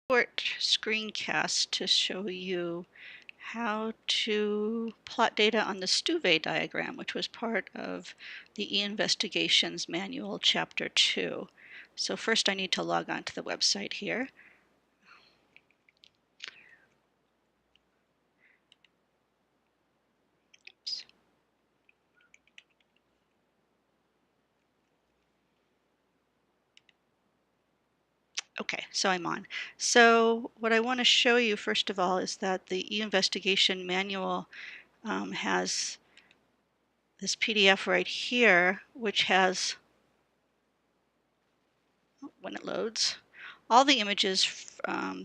Short screencast to show you how to plot data on the Stuve diagram, which was part of the e-investigations manual chapter 2. So first I need to log on to the website here. Oops. Okay, so I'm on. So what I want to show you first of all is that the e-investigation manual has this PDF right here, which has, when it loads, all the images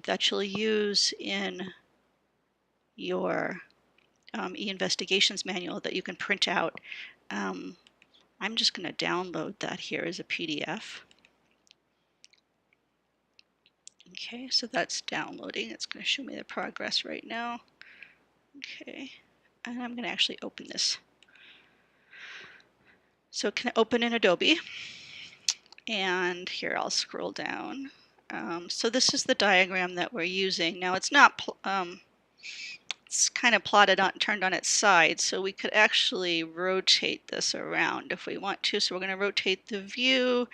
that you'll use in your e-investigations manual that you can print out. I'm just going to download that here as a PDF. Okay, so that's downloading. It's going to show me the progress right now. Okay, and I'm going to actually open this. So it can open in Adobe. And here I'll scroll down. So this is the diagram that we're using. Now it's not, it's kind of plotted on, turned on its side, so we could actually rotate this around if we want to. So we're going to rotate the view.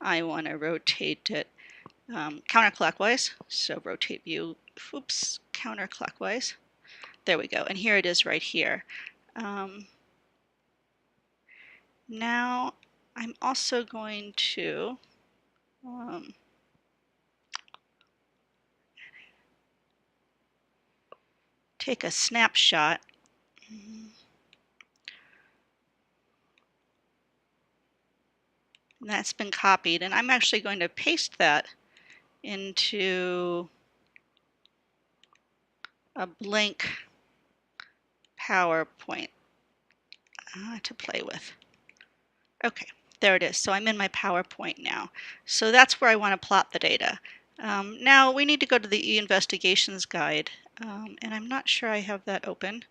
I want to rotate it counterclockwise. So rotate view, oops, counterclockwise. There we go. And here it is right here. Now I'm also going to take a snapshot. And that's been copied, and I'm actually going to paste that into a blank PowerPoint to play with. Okay, there it is. So I'm in my PowerPoint now. So that's where I want to plot the data. Now we need to go to the e-investigations guide, and I'm not sure I have that open.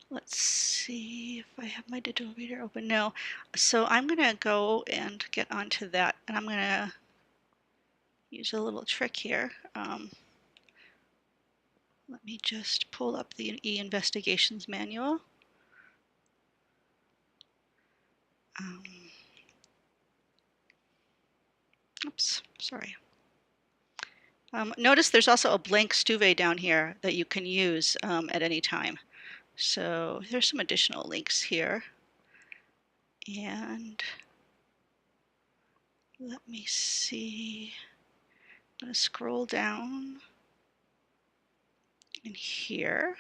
Let's see if I have my digital reader open. No. So I'm going to go and get onto that, and I'm going to use a little trick here. Let me just pull up the e-investigations manual. Oops, sorry. Notice there's also a blank Stuve down here that you can use at any time. So there's some additional links here. And let me see. I'm going to scroll down in here.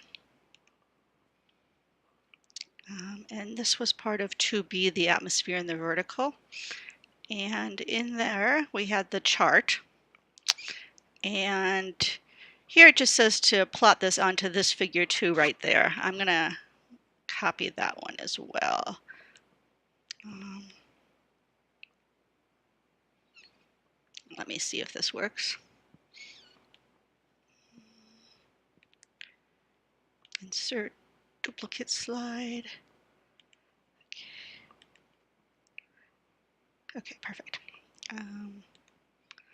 And this was part of 2B, the atmosphere and the vertical. And in there we had the chart. And here it just says to plot this onto this figure 2 right there. I'm going to copy that one as well. Let me see if this works. Insert duplicate slide. Okay, perfect.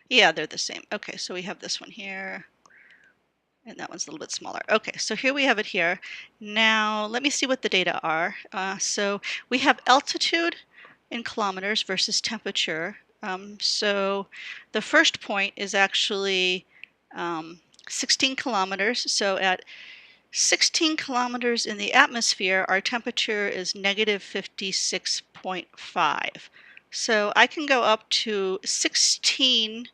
Yeah, they're the same. Okay, so we have this one here, and that one's a little bit smaller. Okay, so here we have it here. Now, let me see what the data are. So we have altitude in kilometers versus temperature. So the first point is actually 16 kilometers. So at 16 kilometers in the atmosphere, our temperature is negative 56.5. So I can go up to 16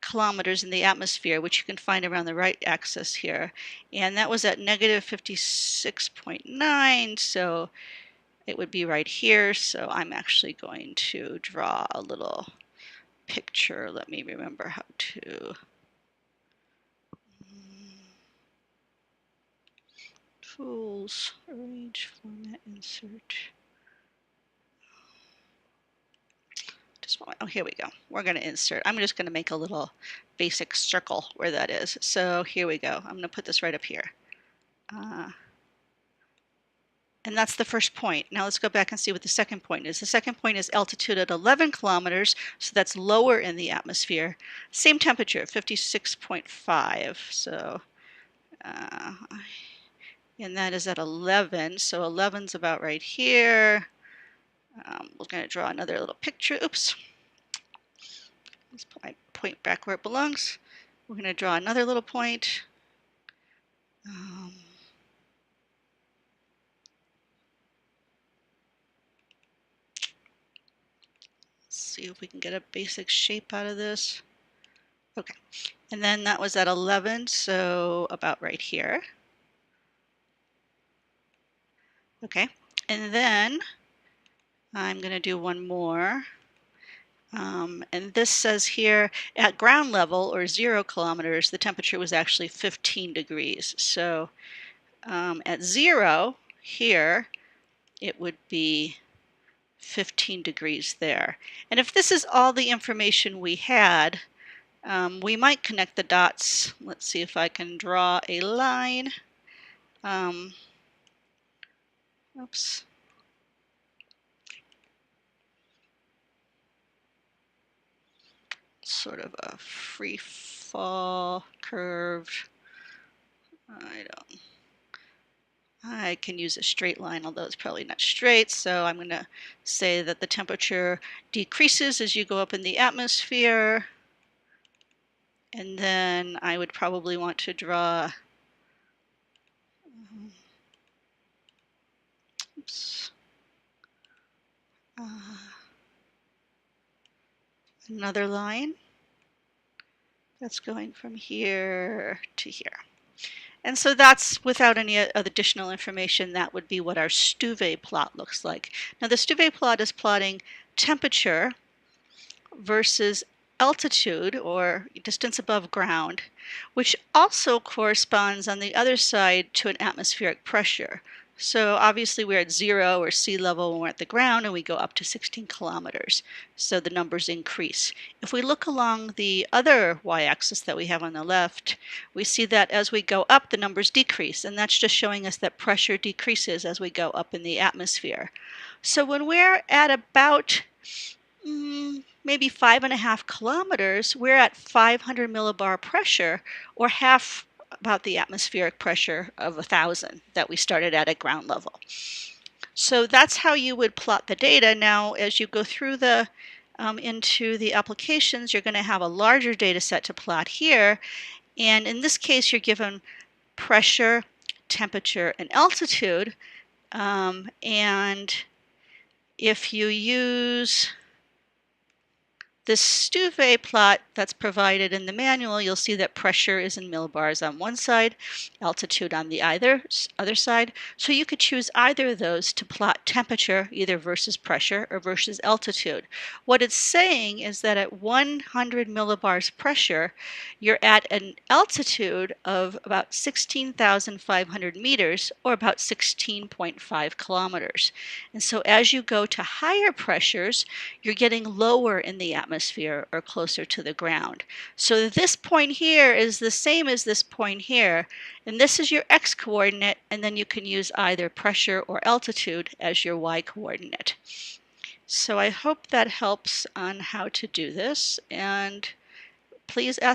kilometers in the atmosphere, which you can find around the right axis here. And that was at negative 56.9, so it would be right here. So I'm actually going to draw a little picture. Let me remember how to. Tools, arrange, format, insert. Just one. Oh, here we go. We're going to insert. I'm just going to make a little basic circle where that is. So here we go. I'm going to put this right up here. And that's the first point. Now let's go back and see what the second point is. The second point is altitude at 11 kilometers, so that's lower in the atmosphere. Same temperature, 56.5. So, and that is at 11. So 11's about right here. We're going to draw another little picture. Oops. Let's put my point back where it belongs. We're going to draw another little point. See if we can get a basic shape out of this. Okay, and then that was at 11, so about right here. Okay, and then I'm going to do one more. And this says here at ground level, or 0 kilometers, the temperature was actually 15 degrees. So at 0 here, it would be 15 degrees there. And if this is all the information we had, we might connect the dots. Let's see if I can draw a line. Oops. Sort of a free fall curve. I can use a straight line, although it's probably not straight, so I'm going to say that the temperature decreases as you go up in the atmosphere. And then I would probably want to draw another line that's going from here to here. And so that's, without any additional information, that would be what our Stuve plot looks like. Now the Stuve plot is plotting temperature versus altitude, or distance above ground, which also corresponds on the other side to an atmospheric pressure. So obviously we're at 0 or sea level when we're at the ground, and we go up to 16 kilometers. So the numbers increase. If we look along the other y-axis that we have on the left, we see that as we go up, the numbers decrease, and that's just showing us that pressure decreases as we go up in the atmosphere. So when we're at about maybe 5.5 kilometers, we're at 500 millibar pressure, or half about the atmospheric pressure of 1,000 that we started at ground level. So that's how you would plot the data. Now, as you go through the into the applications, you're going to have a larger data set to plot here. And in this case, you're given pressure, temperature, and altitude. And if you use this Stuve plot that's provided in the manual, you'll see that pressure is in millibars on one side, altitude on the other side. So you could choose either of those to plot temperature, either versus pressure or versus altitude. What it's saying is that at 100 millibars pressure, you're at an altitude of about 16,500 meters, or about 16.5 kilometers. And so as you go to higher pressures, you're getting lower in the atmosphere, or closer to the ground. So this point here is the same as this point here, and this is your x coordinate, and then you can use either pressure or altitude as your y coordinate. So I hope that helps on how to do this, and please ask